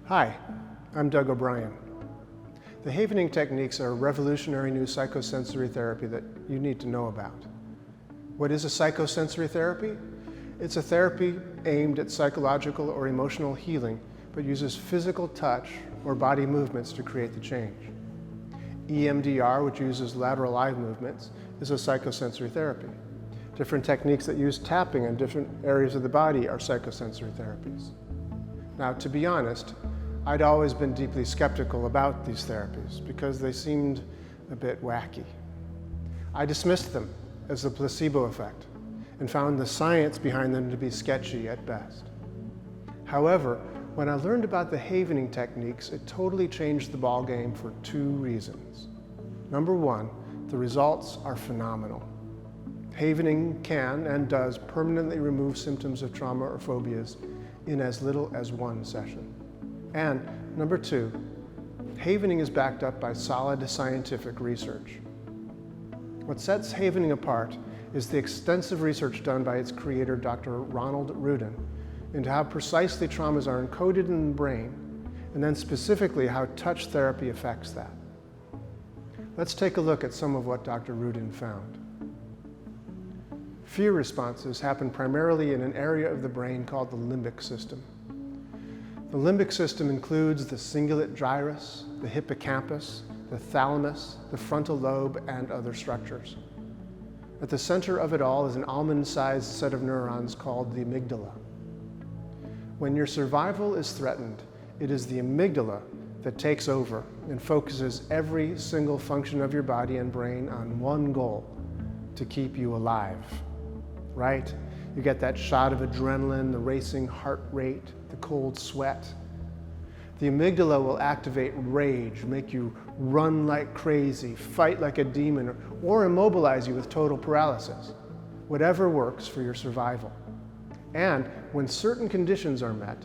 Hi, I'm Doug O'Brien. The Havening techniques are a revolutionary new psychosensory therapy that you need to know about. What is a psychosensory therapy? It's a therapy aimed at psychological or emotional healing, but uses physical touch or body movements to create the change. EMDR, which uses lateral eye movements, is a psychosensory therapy. Different techniques that use tapping in different areas of the body are psychosensory therapies. Now, to be honest, I'd always been deeply skeptical about these therapies because they seemed a bit wacky. I dismissed them as a placebo effect and found the science behind them to be sketchy at best. However, when I learned about the Havening techniques, it totally changed the ballgame for two reasons. Number one, the results are phenomenal. Havening can and does permanently remove symptoms of trauma or phobias in as little as one session. And number two, Havening is backed up by solid scientific research. What sets Havening apart is the extensive research done by its creator, Dr. Ruden, into how precisely traumas are encoded in the brain, and then specifically how touch therapy affects that. Let's take a look at some of what Dr. Ruden found. Fear responses happen primarily in an area of the brain called the limbic system. The limbic system includes the cingulate gyrus, the hippocampus, the thalamus, the frontal lobe, and other structures. At the center of it all is an almond-sized set of neurons called the amygdala. When your survival is threatened, it is the amygdala that takes over and focuses every single function of your body and brain on one goal: to keep you alive. Right? You get that shot of adrenaline, the racing heart rate, the cold sweat. The amygdala will activate rage, make you run like crazy, fight like a demon, or immobilize you with total paralysis. Whatever works for your survival. And when certain conditions are met,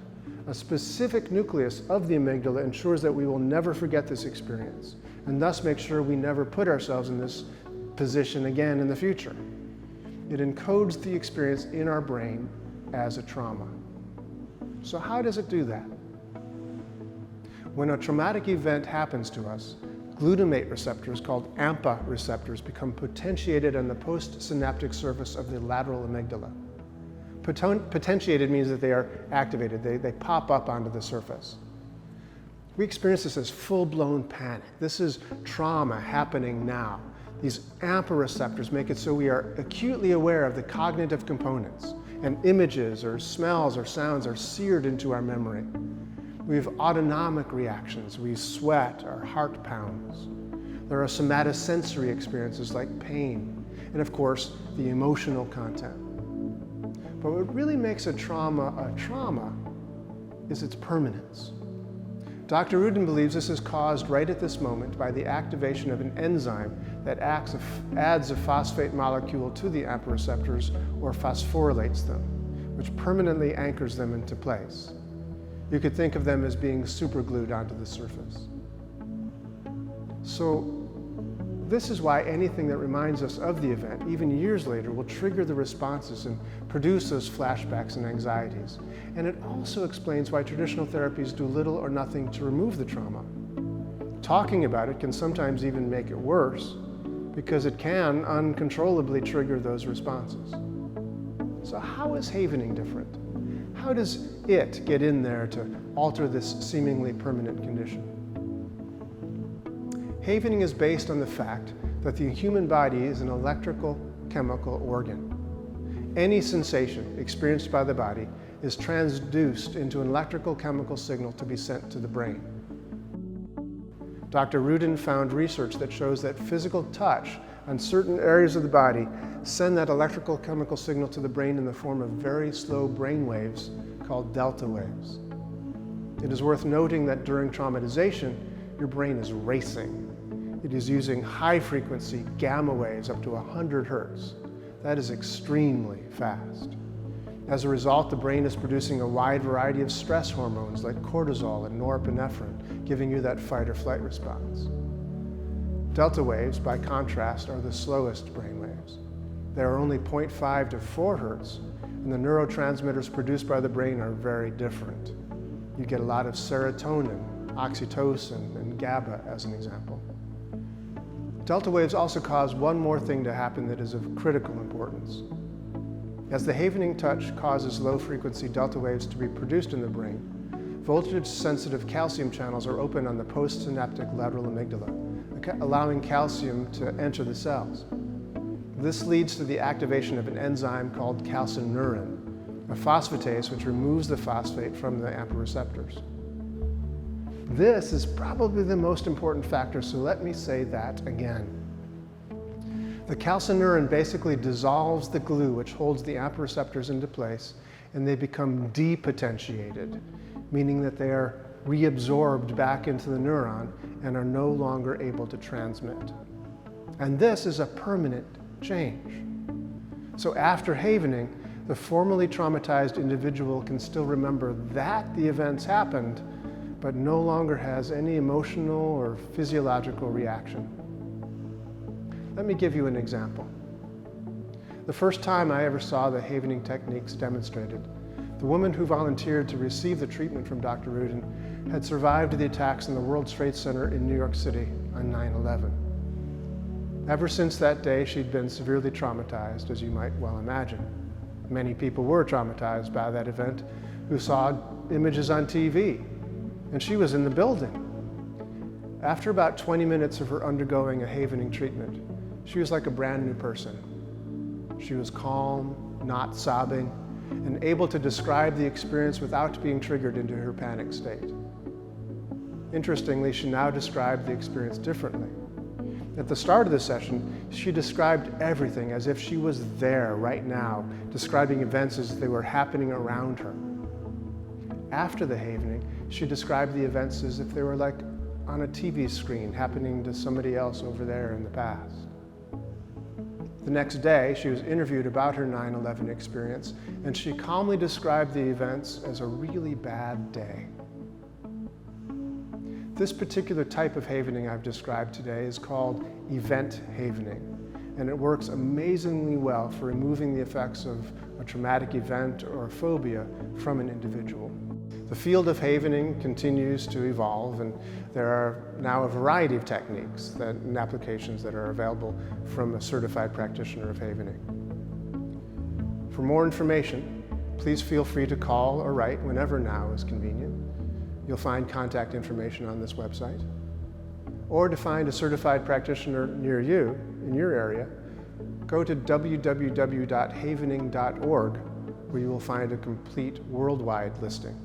a specific nucleus of the amygdala ensures that we will never forget this experience, and thus make sure we never put ourselves in this position again in the future. It encodes the experience in our brain as a trauma. So how does it do that? When a traumatic event happens to us, glutamate receptors called AMPA receptors become potentiated on the postsynaptic surface of the lateral amygdala. Potentiated means that they are activated, they pop up onto the surface. We experience this as full-blown panic. This is trauma happening now. These AMPA receptors make it so we are acutely aware of the cognitive components, and images or smells or sounds are seared into our memory. We have autonomic reactions. We sweat, our heart pounds. There are somatosensory experiences like pain, and of course, the emotional content. But what really makes a trauma is its permanence. Dr. Ruden believes this is caused right at this moment by the activation of an enzyme that adds a phosphate molecule to the AMPA receptors or phosphorylates them, which permanently anchors them into place. You could think of them as being superglued onto the surface. So this is why anything that reminds us of the event, even years later, will trigger the responses and produce those flashbacks and anxieties. And it also explains why traditional therapies do little or nothing to remove the trauma. Talking about it can sometimes even make it worse, because it can uncontrollably trigger those responses. So how is Havening different? How does it get in there to alter this seemingly permanent condition? Havening is based on the fact that the human body is an electrical chemical organ. Any sensation experienced by the body is transduced into an electrical chemical signal to be sent to the brain. Dr. Ruden found research that shows that physical touch on certain areas of the body send that electrical chemical signal to the brain in the form of very slow brain waves called delta waves. It is worth noting that during traumatization, your brain is racing. It is using high-frequency gamma waves up to 100 hertz. That is extremely fast. As a result, the brain is producing a wide variety of stress hormones like cortisol and norepinephrine, giving you that fight or flight response. Delta waves, by contrast, are the slowest brain waves. They are only 0.5 to 4 hertz, and the neurotransmitters produced by the brain are very different. You get a lot of serotonin, oxytocin, and GABA as an example. Delta waves also cause one more thing to happen that is of critical importance. As the havening touch causes low-frequency delta waves to be produced in the brain, voltage-sensitive calcium channels are open on the postsynaptic lateral amygdala, allowing calcium to enter the cells. This leads to the activation of an enzyme called calcineurin, a phosphatase which removes the phosphate from the AMPA receptors. This is probably the most important factor, so let me say that again. The calcineurin basically dissolves the glue which holds the AMPA receptors into place, and they become depotentiated, meaning that they are reabsorbed back into the neuron and are no longer able to transmit. And this is a permanent change. So after havening, the formerly traumatized individual can still remember that the events happened, but no longer has any emotional or physiological reaction. Let me give you an example. The first time I ever saw the havening techniques demonstrated, the woman who volunteered to receive the treatment from Dr. Ruden had survived the attacks in the World Trade Center in New York City on 9/11. Ever since that day, she'd been severely traumatized, as you might well imagine. Many people were traumatized by that event who saw images on TV, and she was in the building. After about 20 minutes of her undergoing a havening treatment, she was like a brand new person. She was calm, not sobbing, and able to describe the experience without being triggered into her panic state. Interestingly, she now described the experience differently. At the start of the session, she described everything as if she was there right now, describing events as they were happening around her. After the havening, she described the events as if they were like on a TV screen happening to somebody else over there in the past. The next day, she was interviewed about her 9/11 experience, and she calmly described the events as a really bad day. This particular type of havening I've described today is called event havening, and it works amazingly well for removing the effects of a traumatic event or a phobia from an individual. The field of havening continues to evolve, and there are now a variety of techniques and applications that are available from a certified practitioner of havening. For more information, please feel free to call or write whenever now is convenient. You'll find contact information on this website. Or to find a certified practitioner near you, in your area, go to www.havening.org, where you will find a complete worldwide listing.